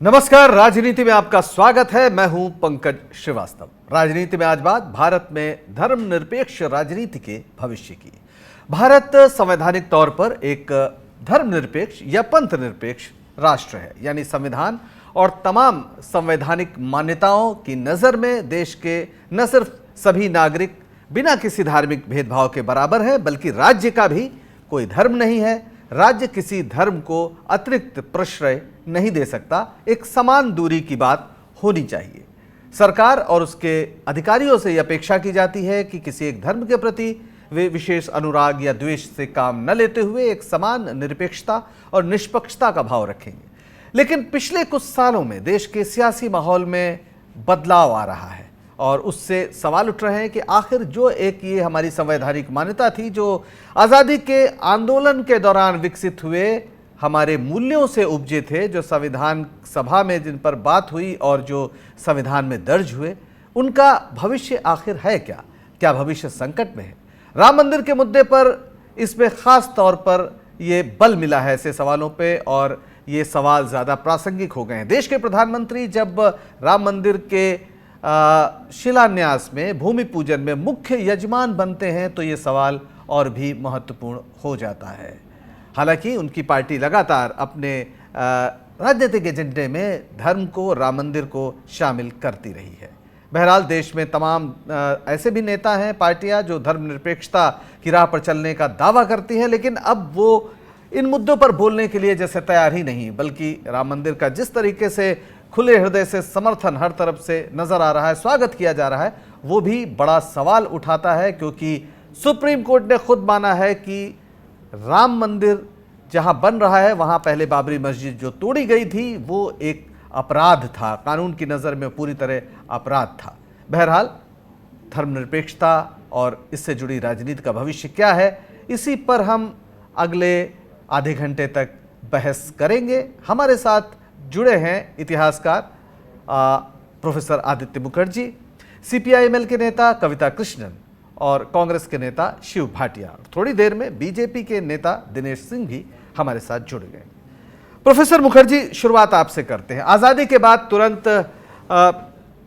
नमस्कार, राजनीति में आपका स्वागत है। मैं हूं पंकज श्रीवास्तव। राजनीति में आज बात भारत में धर्मनिरपेक्ष राजनीति के भविष्य की। भारत संवैधानिक तौर पर एक धर्मनिरपेक्ष या पंथ निरपेक्ष राष्ट्र है, यानी संविधान और तमाम संवैधानिक मान्यताओं की नज़र में देश के न सिर्फ सभी नागरिक बिना किसी धार्मिक भेदभाव के बराबर है, बल्कि राज्य का भी कोई धर्म नहीं है। राज्य किसी धर्म को अतिरिक्त प्रश्रय नहीं दे सकता। एक समान दूरी की बात होनी चाहिए। सरकार और उसके अधिकारियों से यह अपेक्षा की जाती है कि किसी एक धर्म के प्रति वे विशेष अनुराग या द्वेष से काम न लेते हुए एक समान निरपेक्षता और निष्पक्षता का भाव रखेंगे। लेकिन पिछले कुछ सालों में देश के सियासी माहौल में बदलाव आ रहा है और उससे सवाल उठ रहे हैं कि आखिर जो एक ये हमारी संवैधानिक मान्यता थी, जो आज़ादी के आंदोलन के दौरान विकसित हुए हमारे मूल्यों से उपजे थे, जो संविधान सभा में जिन पर बात हुई और जो संविधान में दर्ज हुए, उनका भविष्य आखिर है क्या? क्या भविष्य संकट में है? राम मंदिर के मुद्दे पर इसमें खास तौर पर ये बल मिला है ऐसे सवालों पे, और ये सवाल ज़्यादा प्रासंगिक हो गए हैं। देश के प्रधानमंत्री जब राम मंदिर के शिलान्यास में, भूमि पूजन में मुख्य यजमान बनते हैं तो ये सवाल और भी महत्वपूर्ण हो जाता है। हालांकि उनकी पार्टी लगातार अपने राजनीतिक एजेंडे में धर्म को, राम मंदिर को शामिल करती रही है। बहरहाल देश में तमाम ऐसे भी नेता हैं, पार्टियां जो धर्मनिरपेक्षता की राह पर चलने का दावा करती हैं, लेकिन अब वो इन मुद्दों पर बोलने के लिए जैसे तैयार ही नहीं, बल्कि राम मंदिर का जिस तरीके से खुले हृदय से समर्थन हर तरफ से नजर आ रहा है, स्वागत किया जा रहा है, वो भी बड़ा सवाल उठाता है। क्योंकि सुप्रीम कोर्ट ने खुद माना है कि राम मंदिर जहां बन रहा है वहां पहले बाबरी मस्जिद जो तोड़ी गई थी वो एक अपराध था, कानून की नज़र में पूरी तरह अपराध था। बहरहाल धर्मनिरपेक्षता और इससे जुड़ी राजनीति का भविष्य क्या है, इसी पर हम अगले आधे घंटे तक बहस करेंगे। हमारे साथ जुड़े हैं इतिहासकार प्रोफेसर आदित्य मुखर्जी, सीपीआईएमएल के नेता कविता कृष्णन और कांग्रेस के नेता शिव भाटिया। थोड़ी देर में बीजेपी के नेता दिनेश सिंह भी हमारे साथ जुड़ गए। प्रोफेसर मुखर्जी, शुरुआत आपसे करते हैं। आज़ादी के बाद तुरंत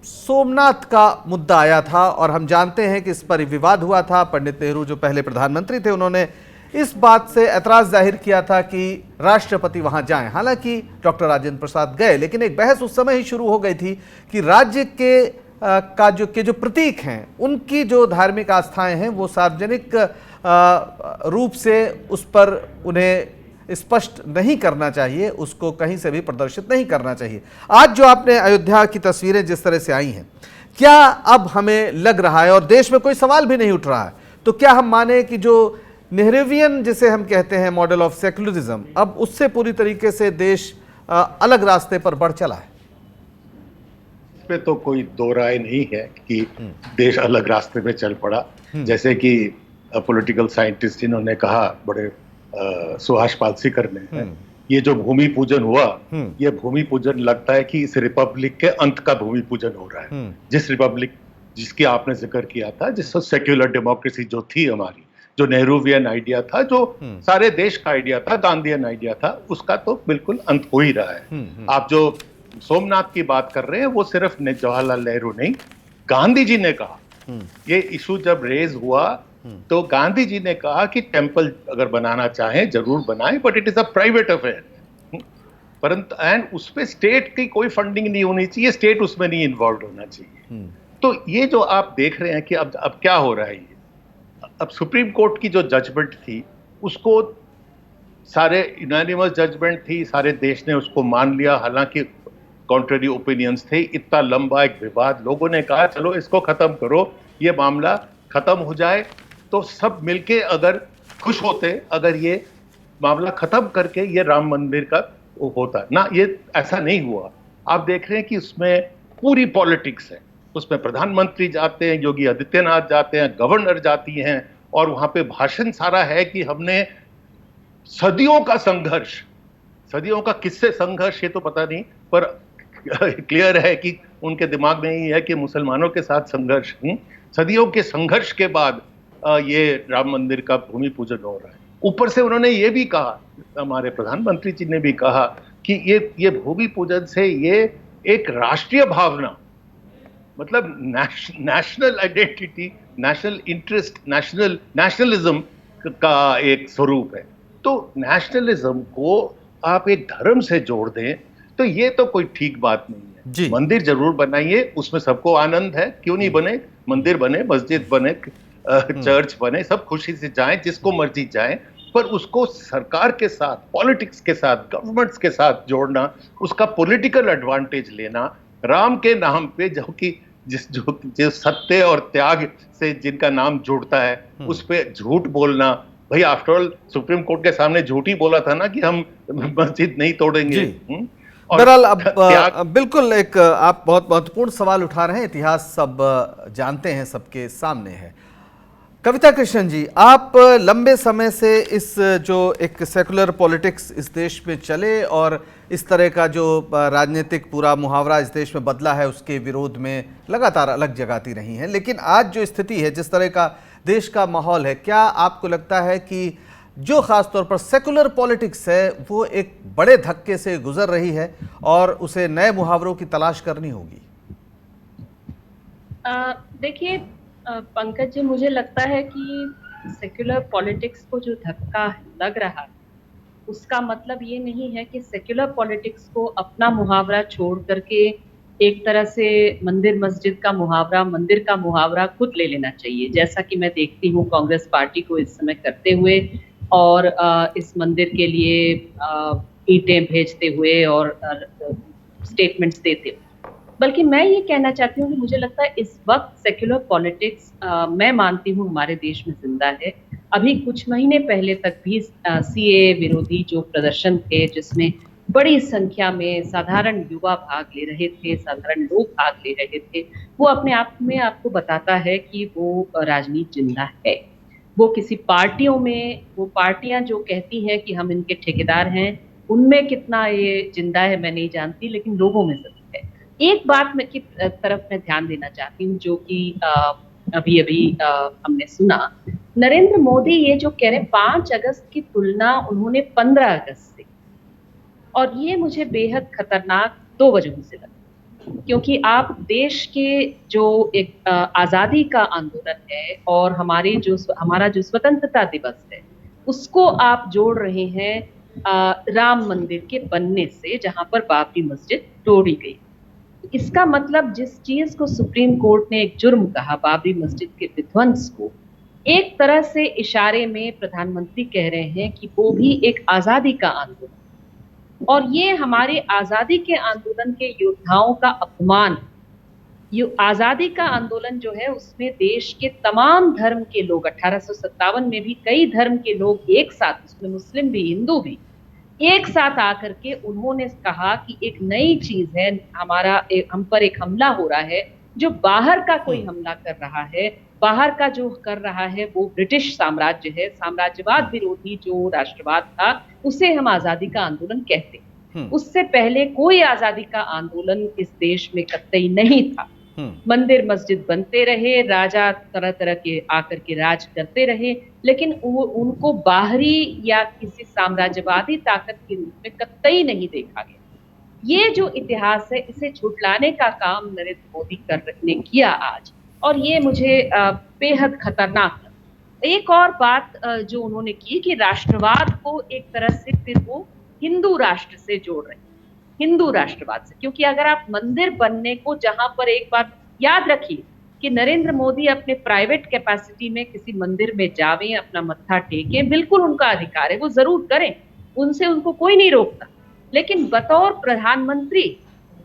सोमनाथ का मुद्दा आया था और हम जानते हैं कि इस पर विवाद हुआ था। पंडित नेहरू जो पहले प्रधानमंत्री थे, उन्होंने इस बात से ऐतराज जाहिर किया था कि राष्ट्रपति वहां जाएं। हालांकि डॉक्टर राजेंद्र प्रसाद गए, लेकिन एक बहस उस समय ही शुरू हो गई थी कि राज्य के जो प्रतीक हैं, उनकी जो धार्मिक आस्थाएं हैं, वो सार्वजनिक रूप से उस पर उन्हें स्पष्ट नहीं करना चाहिए, उसको कहीं से भी प्रदर्शित नहीं करना चाहिए। आज जो आपने अयोध्या की तस्वीरें जिस तरह से आई हैं, क्या अब हमें लग रहा है, और देश में कोई सवाल भी नहीं उठ रहा है, तो क्या हम माने कि जो नेहरूवियन जिसे हम कहते हैं मॉडल ऑफ सेकुलरिज्म, अब उससे पूरी तरीके से देश अलग रास्ते पर बढ़ चला है? इस पे तो कोई दो राय नहीं है कि देश अलग रास्ते पे चल पड़ा। जैसे कि पॉलिटिकल साइंटिस्ट जिन्होंने कहा, बड़े सुभाष पालेकर ने, ये जो भूमि पूजन हुआ, ये भूमि पूजन लगता है कि इस रिपब्लिक के अंत का भूमि पूजन हो रहा है। जिस रिपब्लिक जिसकी आपने जिक्र किया था, जिस सेक्युलर डेमोक्रेसी जो थी हमारी, जो नेहरूवियन आइडिया था, जो सारे देश का आइडिया था, गांधीयन आइडिया था, उसका तो बिल्कुल अंत हो ही रहा है। आप जो सोमनाथ की बात कर रहे हैं, वो सिर्फ जवाहरलाल नेहरू नहीं, गांधी जी ने कहा, ये इशू जब रेज हुआ तो गांधी जी ने कहा कि टेम्पल अगर बनाना चाहें जरूर बनाएं, but it is a private affair. परंतु एंड उस पे स्टेट की कोई फंडिंग नहीं होनी चाहिए, स्टेट उसमें नहीं इन्वॉल्व होना चाहिए। तो ये जो आप देख रहे हैं कि अब क्या हो रहा है, अब सुप्रीम कोर्ट की जो जजमेंट थी, उसको सारे यूनानिमस जजमेंट थी, सारे देश ने उसको मान लिया। हालांकि कॉन्ट्ररी ओपिनियंस थे, इतना लंबा एक विवाद, लोगों ने कहा चलो इसको खत्म करो, ये मामला खत्म हो जाए, तो सब मिलके अगर खुश होते, अगर ये मामला खत्म करके ये राम मंदिर का होता ना, ये ऐसा नहीं हुआ। आप देख रहे हैं कि उसमें पूरी पॉलिटिक्स है, उसमें प्रधानमंत्री जाते हैं, योगी आदित्यनाथ जाते हैं, गवर्नर जाती हैं, और वहां पे भाषण सारा है कि हमने सदियों का संघर्ष, सदियों का किससे संघर्ष ये तो पता नहीं, पर क्लियर है कि उनके दिमाग में ही है कि मुसलमानों के साथ संघर्ष, सदियों के संघर्ष के बाद ये राम मंदिर का भूमि पूजन हो रहा है। ऊपर से उन्होंने ये भी कहा, हमारे प्रधानमंत्री जी ने भी कहा कि ये भूमि पूजन से ये एक राष्ट्रीय भावना, मतलब national identity, national interest, nationalism का एक स्वरूप है। तो नेशनलिज्म को आप एक धर्म से जोड़ दें तो ये तो कोई ठीक बात नहीं है। जी मंदिर जरूर बनाइए, उसमें सबको आनंद है, क्यों नहीं बने, मंदिर बने, मस्जिद बने, चर्च बने, सब खुशी से जाएं, जिसको मर्जी जाएं, पर उसको सरकार के साथ, पॉलिटिक्स के साथ, गवर्नमेंट्स के साथ जोड़ना, उसका पॉलिटिकल एडवांटेज लेना, राम के नाम पे जो सत्य और त्याग से जिनका नाम जुड़ता है उस पे झूठ बोलना। भाई आफ्टर ऑल सुप्रीम कोर्ट के सामने झूठ ही बोला था ना कि हम मस्जिद नहीं तोड़ेंगे। और बहरहाल अब त्याग, बिल्कुल एक आप बहुत महत्वपूर्ण सवाल उठा रहे हैं, इतिहास सब जानते हैं, सबके सामने है। कविता कृष्णन जी, आप लंबे समय से इस जो एक सेकुलर पॉलिटिक्स इस देश में चले और इस तरह का जो राजनीतिक पूरा मुहावरा इस देश में बदला है उसके विरोध में लगातार अलग जगाती रही हैं, लेकिन आज जो स्थिति है, जिस तरह का देश का माहौल है, क्या आपको लगता है कि जो खास तौर पर सेकुलर पॉलिटिक्स है वो एक बड़े धक्के से गुजर रही है और उसे नए मुहावरों की तलाश करनी होगी? देखिए पंकज जी, मुझे लगता है कि सेक्युलर पॉलिटिक्स को जो धक्का लग रहा है उसका मतलब ये नहीं है कि सेक्युलर पॉलिटिक्स को अपना मुहावरा छोड़ करके एक तरह से मंदिर मस्जिद का मुहावरा, मंदिर का मुहावरा खुद ले लेना चाहिए, जैसा कि मैं देखती हूँ कांग्रेस पार्टी को इस समय करते हुए और इस मंदिर के लिए ईंटें भेजते हुए और स्टेटमेंट्स देते हुए। बल्कि मैं ये कहना चाहती हूँ कि मुझे लगता है इस वक्त सेक्युलर पॉलिटिक्स मैं मानती हूँ हमारे देश में जिंदा है। अभी कुछ महीने पहले तक भी सीए विरोधी जो प्रदर्शन थे, जिसमें बड़ी संख्या में साधारण युवा भाग ले रहे थे, साधारण लोग भाग ले रहे थे, वो अपने आप में आपको बताता है कि वो राजनीति जिंदा है। वो किसी पार्टियों में, वो पार्टियां जो कहती हैं कि हम इनके ठेकेदार हैं, उनमें कितना ये जिंदा है मैं नहीं जानती, लेकिन लोगों में जरूर है। एक बात में की तरफ मैं ध्यान देना चाहती हूँ, जो कि अभी अभी हमने सुना, नरेंद्र मोदी ये जो कह रहे हैं 5 अगस्त की तुलना उन्होंने 15 अगस्त से, और ये मुझे बेहद खतरनाक 2 वजहों से लगा। क्योंकि आप देश के जो एक आजादी का आंदोलन है और हमारा जो स्वतंत्रता दिवस है उसको आप जोड़ रहे हैं राम मंदिर के बनने से, जहां पर बाबरी मस्जिद तोड़ी गई। इसका मतलब जिस चीज को सुप्रीम कोर्ट ने एक जुर्म कहा, बाबरी मस्जिद के विध्वंस को, एक तरह से इशारे में प्रधानमंत्री कह रहे हैं कि वो भी एक आजादी का आंदोलन, और ये हमारे आजादी के आंदोलन के योद्धाओं का अपमान। ये आजादी का आंदोलन जो है उसमें देश के तमाम धर्म के लोग, 1857 में भी कई धर्म के लोग एक साथ, उसमें मुस्लिम भी हिंदू भी एक साथ आकर के उन्होंने कहा कि एक नई चीज है, हम पर एक हमला हो रहा है, जो बाहर का कोई हमला कर रहा है, बाहर का जो कर रहा है वो ब्रिटिश साम्राज्य है, साम्राज्यवाद विरोधी जो राष्ट्रवाद था उसे हम आजादी का आंदोलन कहते हैं। उससे पहले कोई आजादी का आंदोलन इस देश में कतई नहीं था। मंदिर मस्जिद बनते रहे, राजा तरह तरह के आकर के राज करते रहे, लेकिन उनको बाहरी या किसी साम्राज्यवादी ताकत के रूप में कतई नहीं देखा गया। ये जो इतिहास है इसे झुठलाने का काम नरेंद्र मोदी ने किया आज, और ये मुझे बेहद खतरनाक लगा। एक और बात जो उन्होंने की कि राष्ट्रवाद को एक तरह से फिर वो हिंदू राष्ट्र से जोड़ रहे हैं, हिंदू राष्ट्रवाद से, क्योंकि अगर आप मंदिर बनने को, जहां पर एक बात याद रखिए कि नरेंद्र मोदी अपने प्राइवेट कैपेसिटी में किसी मंदिर में जावें, अपना मत्था टेकें, बिल्कुल उनका अधिकार है, वो जरूर करें, उनको कोई नहीं रोकता, लेकिन बतौर प्रधानमंत्री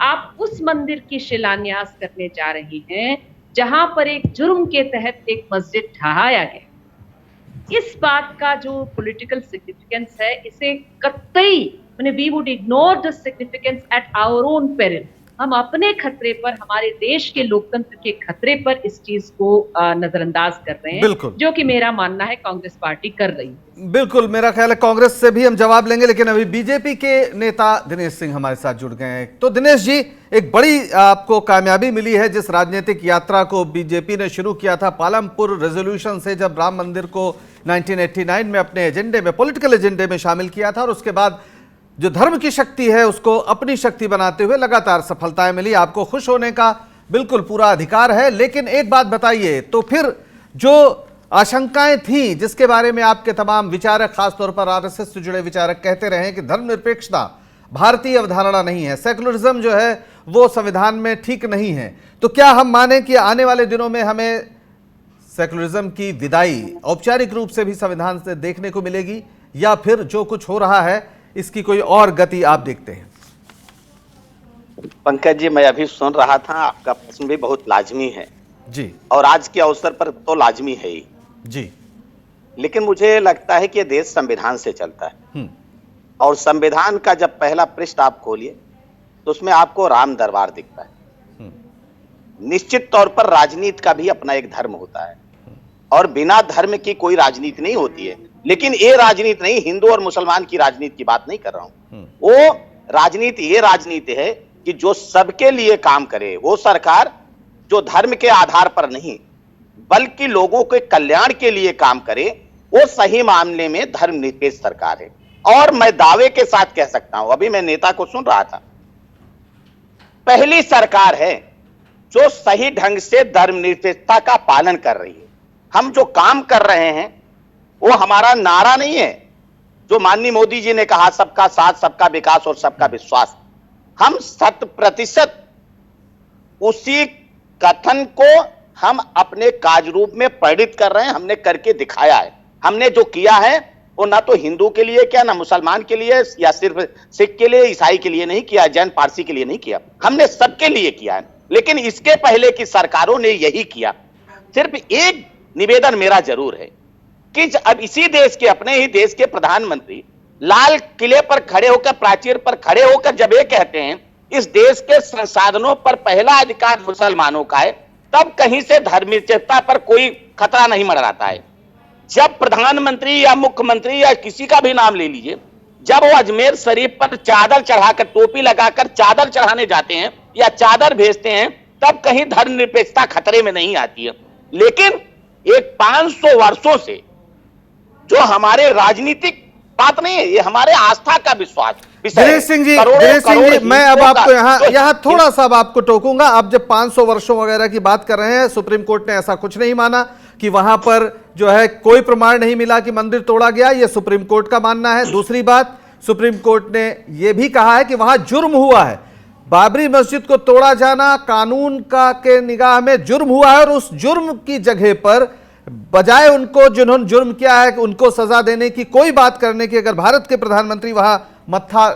आप उस मंदिर की शिलान्यास करने जा रहे हैं जहां पर एक जुर्म के तहत एक मस्जिद ढहाया गया। इस बात का जो पॉलिटिकल सिग्निफिकेंस है, इसे कतई we would ignore the significance at our own peril. हम अपने खतरे पर, हमारे देश के लोकतंत्र के खतरे पर इस चीज को नजरअंदाज कर रहे हैं, जो कि मेरा मानना है कांग्रेस पार्टी कर रही है। बिल्कुल, मेरा ख्याल है कांग्रेस से भी हम जवाब लेंगे, लेकिन अभी बीजेपी के नेता दिनेश सिंह हमारे साथ जुड़ गए हैं। तो दिनेश जी, एक बड़ी आपको कामयाबी मिली है जिस राजनीतिक यात्रा को बीजेपी ने शुरू किया था पालमपुर रेजोल्यूशन से, जब राम मंदिर को 1989 में अपने एजेंडे में, पॉलिटिकल एजेंडे में शामिल किया था, और उसके बाद जो धर्म की शक्ति है उसको अपनी शक्ति बनाते हुए लगातार सफलताएं मिली। आपको खुश होने का बिल्कुल पूरा अधिकार है। लेकिन एक बात बताइए, तो फिर जो आशंकाएं थी जिसके बारे में आपके तमाम विचारक, खासतौर पर आरएसएस से जुड़े विचारक कहते रहे कि धर्मनिरपेक्षता भारतीय अवधारणा नहीं है, सेकुलरिज्म जो है वो संविधान में ठीक नहीं है, तो क्या हम माने कि आने वाले दिनों में हमें सेकुलरिज्म की विदाई औपचारिक रूप से भी संविधान से देखने को मिलेगी, या फिर जो कुछ हो रहा है इसकी कोई और गति आप देखते हैं? पंकज जी, मैं अभी सुन रहा था, आपका प्रश्न भी बहुत लाजमी है जी, और आज के अवसर पर तो लाजमी है ही जी। लेकिन मुझे लगता है कि ये देश संविधान से चलता है और संविधान का जब पहला पृष्ठ आप खोलिए तो उसमें आपको राम दरबार दिखता है। निश्चित तौर पर राजनीति का भी अपना एक धर्म होता है और बिना धर्म की कोई राजनीति नहीं होती है। लेकिन ये राजनीति नहीं, हिंदू और मुसलमान की राजनीति की बात नहीं कर रहा हूं। वो राजनीति ये राजनीति है कि जो सबके लिए काम करे, वो सरकार जो धर्म के आधार पर नहीं बल्कि लोगों के कल्याण के लिए काम करे, वो सही मामले में धर्मनिरपेक्ष सरकार है। और मैं दावे के साथ कह सकता हूं, अभी मैं नेता को सुन रहा था, पहली सरकार है जो सही ढंग से धर्मनिरपेक्षता का पालन कर रही है। हम जो काम कर रहे हैं वो हमारा नारा नहीं है जो माननीय मोदी जी ने कहा, सबका साथ, सबका विकास और सबका विश्वास। हम 100% उसी कथन को हम अपने कार्य रूप में प्रेरित कर रहे हैं। हमने करके दिखाया है। हमने जो किया है वो ना तो हिंदू के लिए किया, ना मुसलमान के लिए, या सिर्फ सिख के लिए, ईसाई के लिए नहीं किया, जैन पारसी के लिए नहीं किया, हमने सबके लिए किया है। लेकिन इसके पहले की सरकारों ने यही किया। सिर्फ एक निवेदन मेरा जरूर है कि अब इसी देश के, अपने ही देश के प्रधानमंत्री लाल किले पर खड़े होकर, प्राचीर पर खड़े होकर जब ये कहते हैं इस देश के संसाधनों पर पहला अधिकार मुसलमानों का है, तब कहीं से धर्मनिरपेक्षता पर कोई खतरा नहीं मंडराता है। जब प्रधानमंत्री या मुख्यमंत्री या किसी का भी नाम ले लीजिए, जब वो अजमेर शरीफ पर चादर चढ़ाकर, टोपी लगाकर चादर चढ़ाने जाते हैं या चादर भेजते हैं, तब कहीं धर्मनिरपेक्षता खतरे में नहीं आती है। लेकिन एक 500 वर्षों से जो हमारे राजनीतिक बात नहीं है, ये हमारे आस्था का विश्वास दिनेश सिंह जी, मैं अब आपको यहाँ थोड़ा सा अब आपको टोकूंगा। आप जब 500 वर्षों वगैरह की बात कर रहे हैं, सुप्रीम कोर्ट ने ऐसा कुछ नहीं माना कि वहां पर जो है कोई प्रमाण नहीं मिला कि मंदिर तोड़ा गया, ये सुप्रीम कोर्ट का मानना है। दूसरी बात, सुप्रीम कोर्ट ने यह भी कहा है कि वहां जुर्म हुआ है। बाबरी मस्जिद को तोड़ा जाना कानून का के निगाह में जुर्म हुआ है और उस जुर्म की जगह पर बजाय उनको, जिन्होंने जुर्म किया है, उनको सजा देने की, कोई बात करने की, अगर भारत के प्रधानमंत्री वहां मत्था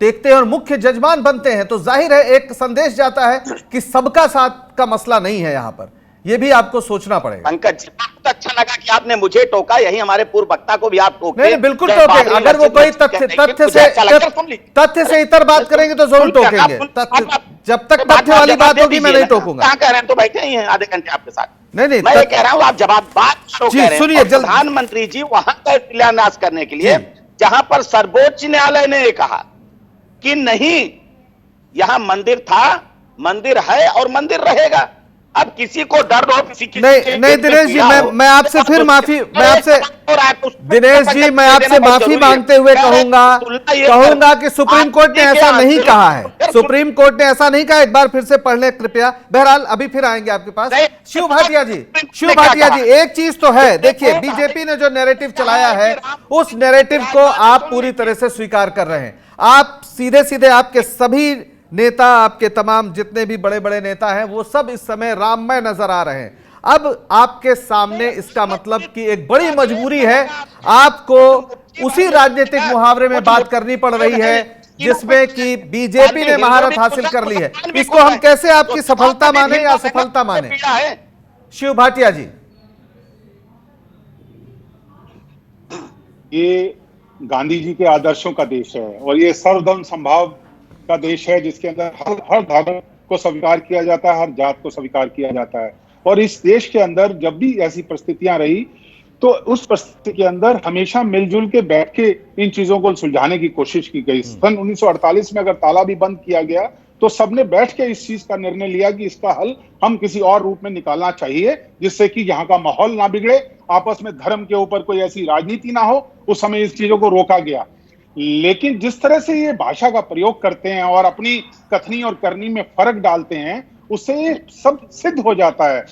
टेकते हैं और मुख्य जजमान बनते हैं तो जाहिर है एक संदेश जाता है कि सबका साथ का मसला नहीं है। यहां पर यह भी आपको सोचना पड़ेगा। पंकज, बहुत अच्छा लगा कि आपने मुझे टोका, यही हमारे पूर्व वक्ता को भी आप टोके। नहीं, बिल्कुल टोके। अगर वो कोई तथ्य से इतर बात करेंगे तो जरूर टोकेंगे। जब तक तथ्य वाली बात होगी मैं नहीं टोकूंगा। क्या कह रहे हैं, तो बैठे ही हैं आधे घंटे आपके साथ। नहीं, मैं ये कह रहा हूं, आप जवाब बात सुनिए। प्रधानमंत्री जी वहां का शिलान्यास करने के लिए, जहां पर सर्वोच्च न्यायालय ने कहा कि नहीं, यहां मंदिर था, मंदिर है और मंदिर रहेगा। अब किसी को डर हो, किसी नहीं दिनेश जी, मैं आपसे फिर माफी, दिनेश जी मैं आपसे माफी मांगते हुए कहूंगा कि सुप्रीम कोर्ट ने ऐसा नहीं कहा है। सुप्रीम कोर्ट ने ऐसा नहीं कहा। एक बार फिर से पढ़ लें कृपया। बहरहाल अभी फिर आएंगे आपके पास। शिव भाटिया जी, एक चीज तो है, देखिए बीजेपी ने जो नैरेटिव चलाया है उस नैरेटिव को आप पूरी तरह से स्वीकार कर रहे हैं। आप सीधे सीधे, आपके सभी नेता, आपके तमाम जितने भी बड़े बड़े नेता हैं, वो सब इस समय राममय नजर आ रहे हैं। अब आपके सामने इसका मतलब कि एक बड़ी मजबूरी है, आपको उसी राजनीतिक मुहावरे में बात करनी पड़ रही है जिसमें कि बीजेपी ने महारत हासिल कर ली है। इसको हम कैसे आपकी सफलता माने या असफलता माने? शिव भाटिया जी, ये गांधी जी के आदर्शों का देश है और ये सर्वधर्म संभाव का देश है, जिसके अंदर हर धर्म को स्वीकार किया जाता है, हर जात को स्वीकार किया जाता है। और इस देश के अंदर जब भी ऐसी परिस्थितियां रही तो उस परिस्थिति के अंदर हमेशा मिलजुल के बैठ के इन चीजों को सुलझाने की कोशिश की गई। सन 1948 में अगर ताला भी बंद किया गया तो सबने बैठ के इस चीज का निर्णय लिया कि इसका हल हम किसी और रूप में निकालना चाहिए, जिससे कि यहाँ का माहौल ना बिगड़े, आपस में धर्म के ऊपर कोई ऐसी राजनीति ना हो। उस समय इस चीजों को रोका गया। लेकिन जिस तरह से ये भाषा का प्रयोग करते हैं और अपनी कथनी और करनी में फर्क डालते हैं, उससे ये सब सिद्ध हो जाता है।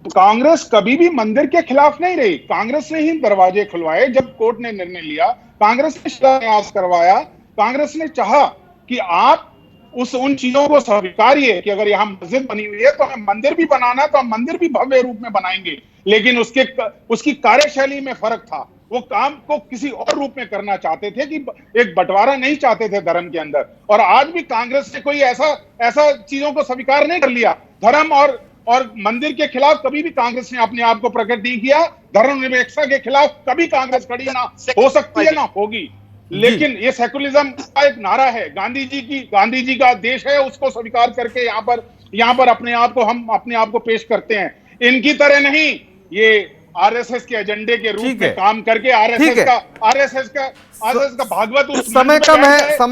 कांग्रेस कभी भी मंदिर के खिलाफ नहीं रही। कांग्रेस ने ही दरवाजे खुलवाए जब कोर्ट ने निर्णय लिया, कांग्रेस ने शिलान्यास करवाया, कांग्रेस ने चाहा कि आप उन चीजों को स्वीकारिए कि अगर यहाँ मस्जिद बनी हुई है तो हमें मंदिर भी बनाना, तो हम मंदिर भी भव्य रूप में बनाएंगे। लेकिन उसकी कार्यशैली में फर्क था। वो काम को किसी और रूप में करना चाहते थे कि एक बंटवारा नहीं चाहते थे धर्म के अंदर। और आज भी कांग्रेस ने कोई ऐसा चीजों को स्वीकार नहीं कर लिया। धर्म और मंदिर के खिलाफ कभी भी कांग्रेस ने अपने आप को प्रकट नहीं किया। धर्मनिरपेक्षता के खिलाफ कभी कांग्रेस खड़ी ना हो सकती है ना होगी। लेकिन ये सेकुलरिज्म का एक नारा है, गांधी जी का देश है, उसको स्वीकार करके यहाँ पर अपने आप को पेश करते हैं। इनकी तरह नहीं, ये आरएसएस के एजेंडे के रूप में काम करके आरएसएस का भागवत समय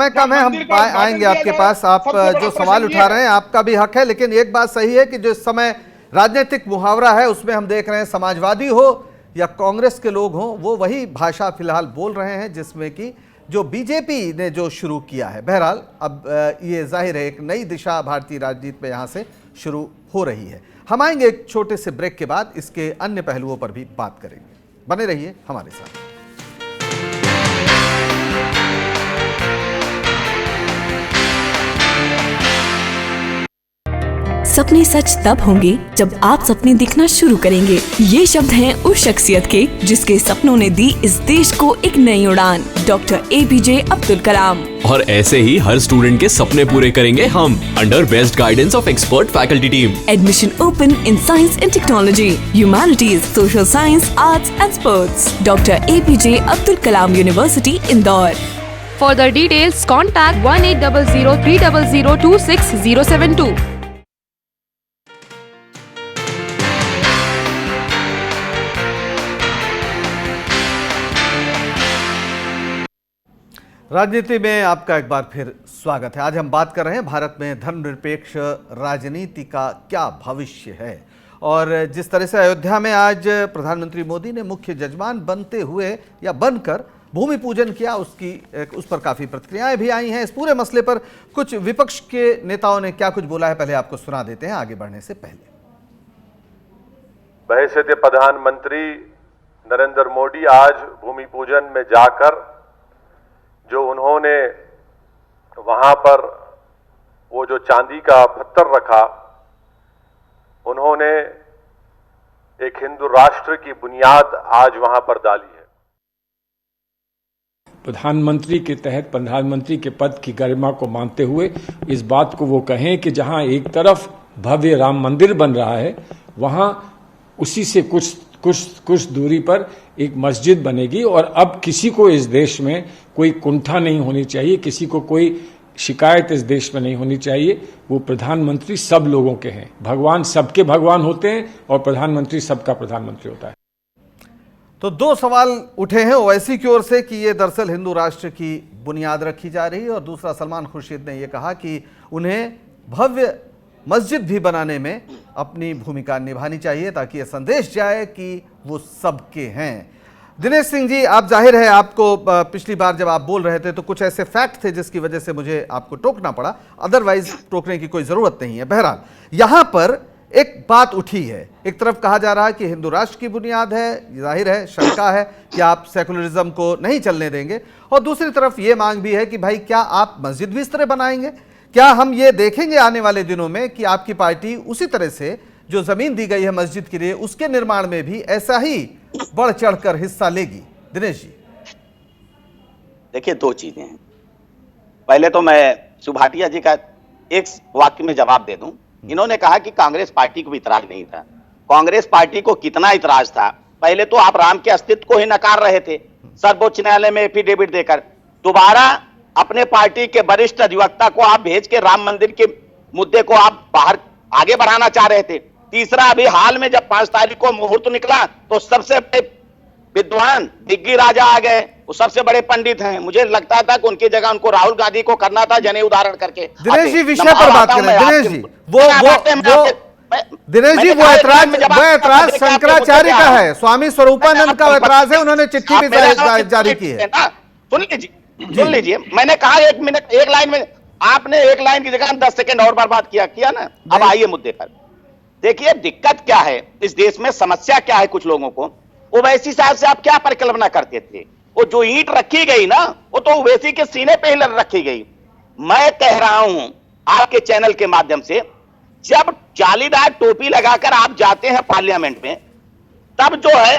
कम है, हम आएंगे आपके पास। आप जो सवाल उठा रहे हैं आपका भी हक है, लेकिन एक बात सही है कि जो इस समय राजनीतिक मुहावरा है उसमें हम देख रहे हैं समाजवादी हो या कांग्रेस के लोग हों, वो वही भाषा फिलहाल बोल रहे हैं जिसमें कि जो बीजेपी ने जो शुरू किया है। बहरहाल अब ये जाहिर है एक नई दिशा भारतीय राजनीति में यहाँ से शुरू हो रही है। हम आएंगे एक छोटे से ब्रेक के बाद, इसके अन्य पहलुओं पर भी बात करेंगे। बने रहिए हमारे साथ। सपने सच तब होंगे जब आप सपने दिखना शुरू करेंगे। ये शब्द हैं उस शख्सियत के जिसके सपनों ने दी इस देश को एक नई उड़ान, डॉक्टर एपीजे अब्दुल कलाम। और ऐसे ही हर स्टूडेंट के सपने पूरे करेंगे हम, under best guidance of expert faculty team. Admission open in science and technology, humanities, social science, arts and sports. Doctor APJ Abdul Kalam university, Indore. For the details, contact 1800-300-26072. राजनीति में आपका एक बार फिर स्वागत है। आज हम बात कर रहे हैं भारत में धर्मनिरपेक्ष राजनीति का क्या भविष्य है, और जिस तरह से अयोध्या में आज प्रधानमंत्री मोदी ने मुख्य जजमान बनते हुए या बनकर भूमि पूजन किया, उस पर काफ़ी प्रतिक्रियाएं भी आई हैं। इस पूरे मसले पर कुछ विपक्ष के नेताओं ने क्या कुछ बोला है, पहले आपको सुना देते हैं आगे बढ़ने से पहले। बहैसियत प्रधानमंत्री नरेंद्र मोदी आज भूमि पूजन में जाकर जो उन्होंने वहां पर वो जो चांदी का पत्थर रखा, उन्होंने एक हिंदू राष्ट्र की बुनियाद आज वहां पर डाली है। प्रधानमंत्री के तहत प्रधानमंत्री के पद की गरिमा को मानते हुए इस बात को वो कहें कि जहां एक तरफ भव्य राम मंदिर बन रहा है, वहां उसी से कुछ दूरी पर एक मस्जिद बनेगी। और अब किसी को इस देश में कोई कुंठा नहीं होनी चाहिए, किसी को कोई शिकायत इस देश में नहीं होनी चाहिए। वो प्रधानमंत्री सब लोगों के हैं, भगवान सबके भगवान होते हैं और प्रधानमंत्री सबका प्रधानमंत्री होता है। तो दो सवाल उठे हैं ओवैसी की ओर से कि ये दरअसल हिंदू राष्ट्र की बुनियाद रखी जा रही है, और दूसरा सलमान खुर्शीद ने यह कहा कि उन्हें भव्य मस्जिद भी बनाने में अपनी भूमिका निभानी चाहिए ताकि यह संदेश जाए कि वो सबके हैं। दिनेश सिंह जी, आप जाहिर है आपको पिछली बार जब आप बोल रहे थे तो कुछ ऐसे फैक्ट थे जिसकी वजह से मुझे आपको टोकना पड़ा, अदरवाइज टोकने की कोई ज़रूरत नहीं है। बहरहाल यहाँ पर एक बात उठी है, एक तरफ कहा जा रहा है कि हिंदू राष्ट्र की बुनियाद है, जाहिर है शंका है कि आप सेकुलरिज्म को नहीं चलने देंगे, और दूसरी तरफ ये मांग भी है कि भाई क्या आप मस्जिद भी इस तरह बनाएंगे? क्या हम ये देखेंगे आने वाले दिनों में कि आपकी पार्टी उसी तरह से जो जमीन दी गई है मस्जिद के लिए उसके निर्माण में भी ऐसा ही बढ़ चढ़कर हिस्सा लेगी? दिनेश जी, देखिए दो चीजें हैं। पहले तो मैं सुभाटिया जी का एक वाक्य में जवाब दे दूं। इन्होंने कहा कि कांग्रेस पार्टी को भी इतराज नहीं था। कांग्रेस पार्टी को कितना इतराज था? पहले तो आप राम के अस्तित्व को ही नकार रहे थे सर्वोच्च न्यायालय में एफिडेविट देकर। दोबारा अपने पार्टी के वरिष्ठ अधिवक्ता को आप भेज के राम मंदिर के मुद्दे को आप बाहर आगे बढ़ाना चाह रहे थे। तीसरा, अभी हाल में जब 5 तारीख को मुहूर्त निकला तो सबसे बड़े विद्वान दिग्गी राजा आ गए, वो सबसे बड़े पंडित हैं। मुझे लगता था कि उनकी जगह उनको राहुल गांधी को करना था जनेऊ धारण करके। दिनेश जी विषय पर बात करें। दिनेश जी वो ऐतराज शंकराचार्य का है, स्वामी स्वरूपानंद का ऐतराज है, उन्होंने चिट्ठी भी जारी की है। सुन लीजिए, सुन लीजिए, मैंने कहा 1 मिनट 1 लाइन में, आपने 1 लाइन की जगह 10 सेकंड और बर्बाद किया ना। अब आइए मुद्दे पर। देखिए दिक्कत क्या है इस देश में, समस्या क्या है कुछ लोगों को। ओवैसी साहब से आप क्या परिकल्पना करते थे? वो जो ईंट रखी गई ना, वो तो ओवैसी के सीने पे ही रखी गई। मैं कह रहा हूं आपके चैनल के माध्यम से, जब जालीदार टोपी लगाकर आप जाते हैं पार्लियामेंट में, तब जो है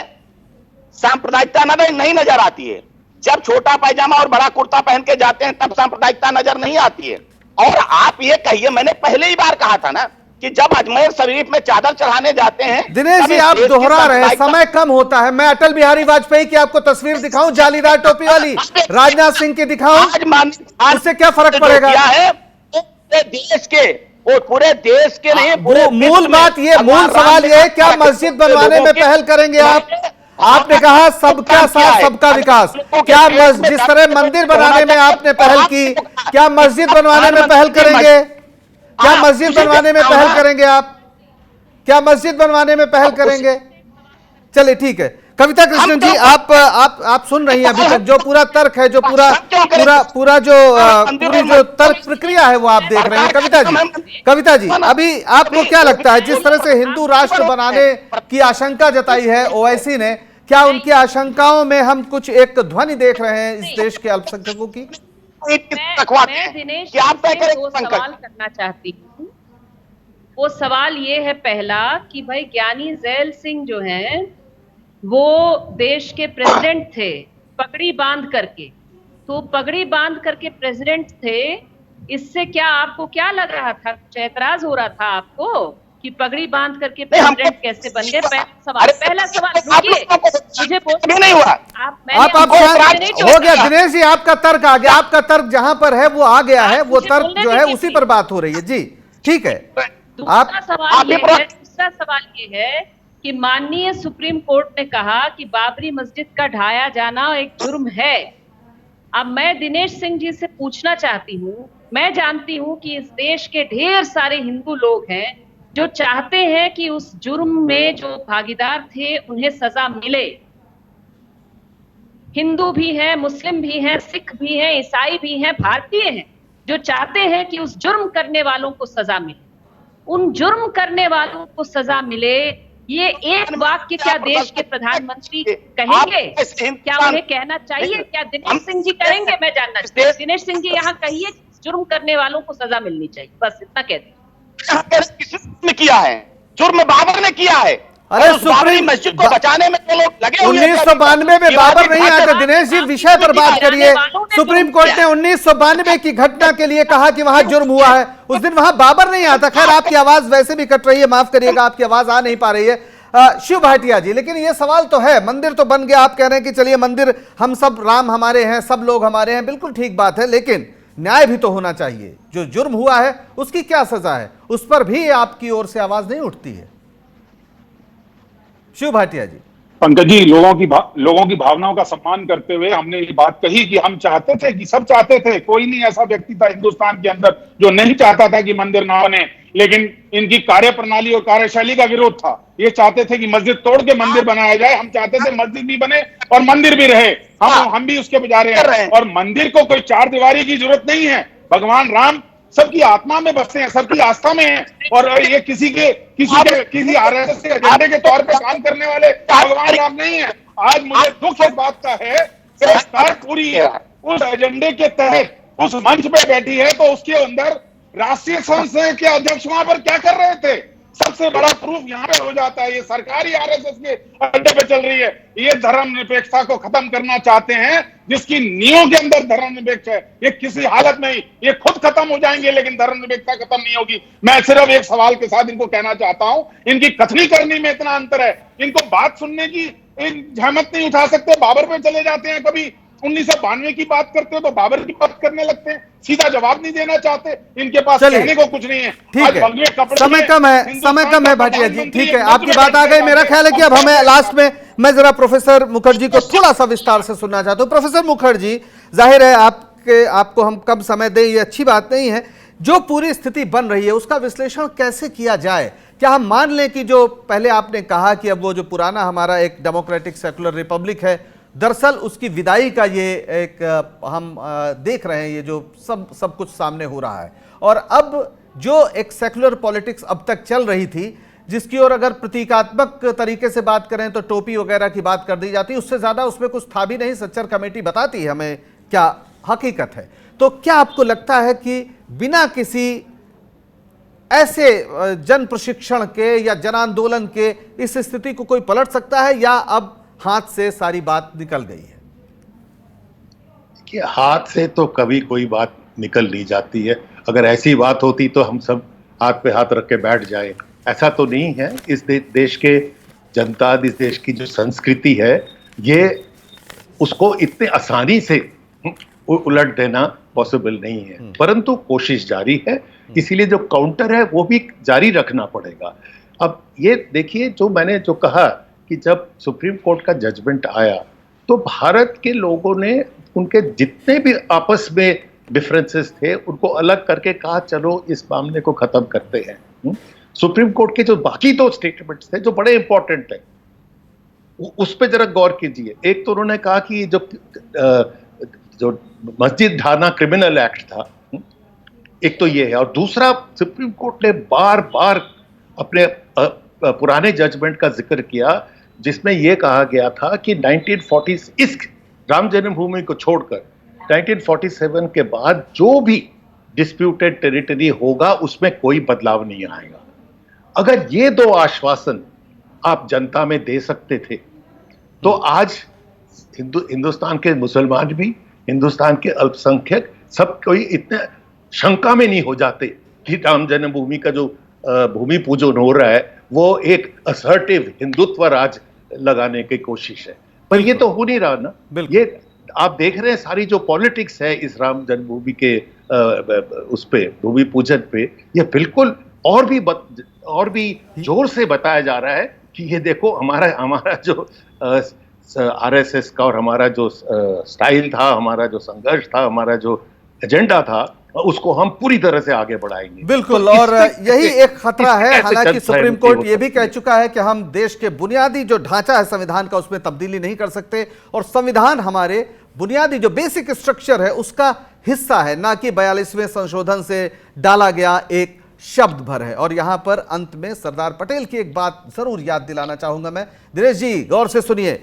सांप्रदायिकता नहीं नजर आती है। जब छोटा पायजामा और बड़ा कुर्ता पहन के जाते हैं तब सांप्रदायिकता नजर नहीं आती है। और आप ये कहिए, मैंने पहले ही बार कहा था ना कि जब अजमेर शरीफ में चादर चढ़ाने जाते हैं। दिनेश जी, आप दोहरा रहे हैं, समय कम होता है। मैं अटल बिहारी वाजपेयी की आपको तस्वीर दिखाऊं जालीदार टोपी वाली, राजनाथ सिंह की दिखाऊं, उससे क्या फर्क पड़ेगा? है पूरे देश के, वो पूरे देश के नहीं, मूल बात ये, मूल सवाल ये है, क्या मस्जिद बनवाने में पहल करेंगे आप? आपने कहा सबका साथ सबका विकास, क्या जिस तरह मंदिर बनाने में आपने पहल की, क्या मस्जिद बनवाने में पहल करेंगे? क्या मस्जिद बनवाने में पहल करेंगे आप? क्या मस्जिद बनवाने में पहल करेंगे? चलिए ठीक है। कविता कृष्णन जी, आप सुन रही हैं अभी तक जो पूरा तर्क है, जो पूरी जो तर्क प्रक्रिया है वो आप देख रहे हैं। कविता जी, अभी आपको क्या लगता है, जिस तरह से हिंदू राष्ट्र बनाने की आशंका जताई है ओवैसी ने, क्या उनकी आशंकाओं में हम कुछ एक ध्वनि देख रहे हैं इस देश के अल्पसंख्यकों की? मैं दिनेश से वो सवाल करना चाहती हूँ। वो सवाल ये है पहला कि भाई ज्ञानी जैल सिंह जो हैं वो देश के प्रेसिडेंट थे पगड़ी बांध करके, तो पगड़ी बांध करके प्रेसिडेंट थे। इससे क्या आपको क्या लग रहा था, कुछ ऐतराज हो रहा था आपको कि पगड़ी बांध करके प्रेसिडेंट कैसे बन गए? पहला सवाल रुकिए, मुझे बोलने नहीं हुआ। आप हो गया दिनेश जी, आपका तर्क आ गया, आपका तर्क जहां पर है वो आ गया है, वो तर्क जो है उसी पर बात हो रही है। जी ठीक है। दूसरा सवाल ये है कि माननीय सुप्रीम कोर्ट ने कहा कि बाबरी मस्जिद का ढाया जाना एक जुर्म है। अब मैं दिनेश सिंह जी से पूछना चाहती हूँ, मैं जानती हूँ कि इस देश के ढेर सारे हिंदू लोग हैं जो चाहते हैं कि उस जुर्म में जो भागीदार थे उन्हें सजा मिले। हिंदू भी हैं, मुस्लिम भी हैं, सिख भी हैं, ईसाई भी हैं, भारतीय हैं, जो चाहते हैं कि उस जुर्म करने वालों को सजा मिले। उन जुर्म करने वालों को सजा मिले, ये एक वाक्य क्या देश के प्रधानमंत्री कहेंगे? क्या उन्हें कहना चाहिए? क्या दिनेश सिंह जी कहेंगे? मैं जानना चाहती हूँ। दिनेश सिंह जी यहाँ कहिए, जुर्म करने वालों को सजा मिलनी चाहिए, बस इतना कहते हैं। किसने किया है? जुर्म बाबर ने किया है। अरे सुप्रीम मस्जिद को बचाने में तो लोग लगे हुए हैं। 1992 में बाबर नहीं आया। दिनेश जी विषय पर बात करिए। सुप्रीम कोर्ट ने 1992 की घटना के लिए कहा कि वहां जुर्म हुआ है, उस दिन वहां बाबर नहीं आता। खैर आपकी आवाज वैसे भी कट रही है, माफ करिएगा, आपकी आवाज आ नहीं पा रही है। शिव भाटिया जी, लेकिन ये सवाल तो है, मंदिर तो बन गया, आप कह रहे हैं कि चलिए मंदिर हम सब, राम हमारे हैं, सब लोग हमारे हैं, बिल्कुल ठीक बात है, लेकिन न्याय भी तो होना चाहिए। जो जुर्म हुआ है उसकी क्या सजा है, उस पर भी आपकी ओर से आवाज नहीं उठती है। शिव भाटिया जी। पंकज जी, लोगों की भावनाओं का सम्मान करते हुए हमने ये बात कही कि हम चाहते थे, कि सब चाहते थे, कोई नहीं ऐसा व्यक्ति था हिंदुस्तान के अंदर जो नहीं चाहता था कि मंदिर ना बने, लेकिन इनकी कार्यप्रणाली और कार्यशैली का विरोध था। ये चाहते थे कि मस्जिद तोड़ के मंदिर बनाया जाए, हम चाहते थे मस्जिद भी बने और मंदिर भी रहे, हम भी उसके पुजारी हैं। और मंदिर को कोई 4 दीवारी की जरूरत नहीं है। भगवान राम सबकी आत्मा में बसते हैं, सबकी आस्था में हैं, और ये किसी आरएसएस के एजेंडे के तौर पे काम करने वाले भगवान राम नहीं है। आज मुझे दुख इस बात का है, सरकार पूरी उस एजेंडे के तहत उस मंच पे बैठी है, तो उसके अंदर राष्ट्रीय संघ के अध्यक्ष वहां पर क्या कर रहे थे? सबसे बड़ा प्रूफ यहाँ पे हो जाता है, ये सरकार ही आरएसएस के अड्डे पे चल रही है। ये धर्मनिरपेक्षता को खत्म करना चाहते हैं, जिसकी नींव के अंदर धर्मनिरपेक्ष है। ये किसी हालत में ही, ये खुद खत्म हो जाएंगे, लेकिन धर्मनिरपेक्षता खत्म नहीं होगी। मैं सिर्फ एक सवाल के साथ इनको कहना चाहता हूं, इनकी कथनी करनी में इतना अंतर है, इनको बात सुनने की जहमत नहीं उठा सकते, बाबर पे चले जाते हैं। कभी 1992 की बात करते हो तो बाबर की बात करने लगते हैं, सीधा जवाब नहीं देना चाहते, इनके पास कहने को कुछ नहीं है। ठीक है, समय कम है भाटिया जी, ठीक है, आपकी बात आ गई। मेरा ख्याल है कि अब हमें लास्ट में मैं जरा प्रोफेसर मुखर्जी को थोड़ा सा विस्तार से सुनना चाहता हूं। प्रोफेसर मुखर्जी, जाहिर है आपको हम कम समय दें, ये अच्छी बात नहीं है। जो पूरी स्थिति बन रही है उसका विश्लेषण कैसे किया जाए? क्या हम मान लें कि जो पहले आपने कहा कि अब वो जो पुराना हमारा एक डेमोक्रेटिक सेकुलर रिपब्लिक है दरअसल उसकी विदाई का ये एक हम देख रहे हैं, ये जो सब कुछ सामने हो रहा है। और अब जो एक सेक्युलर पॉलिटिक्स अब तक चल रही थी, जिसकी ओर अगर प्रतीकात्मक तरीके से बात करें तो टोपी वगैरह की बात कर दी जाती, उससे ज्यादा उसमें कुछ था भी नहीं। सच्चर कमेटी बताती है हमें क्या हकीकत है। तो क्या आपको लगता है कि बिना किसी ऐसे जन प्रशिक्षण के या जन आंदोलन के इस स्थिति को कोई पलट सकता है, या अब हाथ से सारी बात निकल गई है? कि हाथ से तो कभी कोई बात निकल नहीं जाती है। अगर ऐसी बात होती तो हम सब हाथ पे हाथ रख के बैठ जाए, ऐसा तो नहीं है। इस देश के जनता, इस देश की जो संस्कृति है, ये उसको इतने आसानी से उलट देना पॉसिबल नहीं है, परंतु कोशिश जारी है। इसीलिए जो काउंटर है वो भी जारी रखना पड़ेगा। अब ये देखिए, जो मैंने जो कहा कि जब सुप्रीम कोर्ट का जजमेंट आया तो भारत के लोगों ने उनके जितने भी आपस में डिफरेंसेस थे उनको अलग करके कहा चलो इस मामले को खत्म करते हैं। सुप्रीम कोर्ट के जो बाकी दो स्टेटमेंट्स थे जो बड़े इंपॉर्टेंट थे, उस पर जरा गौर कीजिए। एक तो उन्होंने कहा कि जो मस्जिद ढाना क्रिमिनल एक्ट था, एक तो ये है, और दूसरा सुप्रीम कोर्ट ने बार बार अपने पुराने जजमेंट का जिक्र किया जिसमें यह कहा गया था कि 1940 इस राम जन्मभूमि को छोड़कर 1947 के बाद जो भी डिस्प्यूटेड टेरिटरी होगा उसमें कोई बदलाव नहीं आएगा। अगर ये दो आश्वासन आप जनता में दे सकते थे तो आज हिंदुस्तान के मुसलमान भी, हिंदुस्तान के अल्पसंख्यक सब कोई इतने शंका में नहीं हो जाते कि राम जन्मभूमि का जो भूमि पूजन हो रहा है वो एक असर्टिव हिंदुत्व राज लगाने की कोशिश है। पर ये तो हो नहीं रहा ना। ये आप देख रहे हैं सारी जो पॉलिटिक्स है इस राम जन्मभूमि के उस पे भूमि पूजन पे, ये बिल्कुल और भी जोर से बताया जा रहा है कि ये देखो हमारा जो आरएसएस का और हमारा जो स्टाइल था, हमारा जो संघर्ष था, हमारा जो एजेंडा था, उसको हम पूरी तरह से आगे बढ़ाएंगे। बिल्कुल, और यही एक खतरा है। हालांकि सुप्रीम कोर्ट ये भी कह चुका है कि हम देश के बुनियादी जो ढांचा है संविधान का उसमें तब्दीली नहीं कर सकते, और संविधान हमारे बुनियादी जो बेसिक स्ट्रक्चर है उसका हिस्सा है, ना कि 42वें संशोधन से डाला गया एक शब्द भर है। और यहां पर अंत में सरदार पटेल की एक बात जरूर याद दिलाना चाहूंगा मैं। दिनेश जी गौर से सुनिए,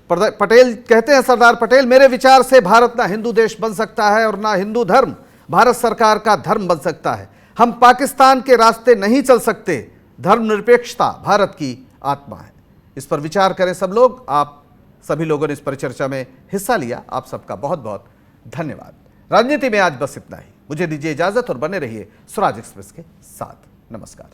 पटेल कहते हैं, सरदार पटेल, मेरे विचार से भारत ना हिंदू देश बन सकता है और ना हिंदू धर्म भारत सरकार का धर्म बन सकता है। हम पाकिस्तान के रास्ते नहीं चल सकते। धर्मनिरपेक्षता भारत की आत्मा है। इस पर विचार करें सब लोग। आप सभी लोगों ने इस परिचर्चा में हिस्सा लिया, आप सबका बहुत बहुत धन्यवाद। राजनीति में आज बस इतना ही। मुझे दीजिए इजाजत और बने रहिए स्वराज एक्सप्रेस के साथ। नमस्कार।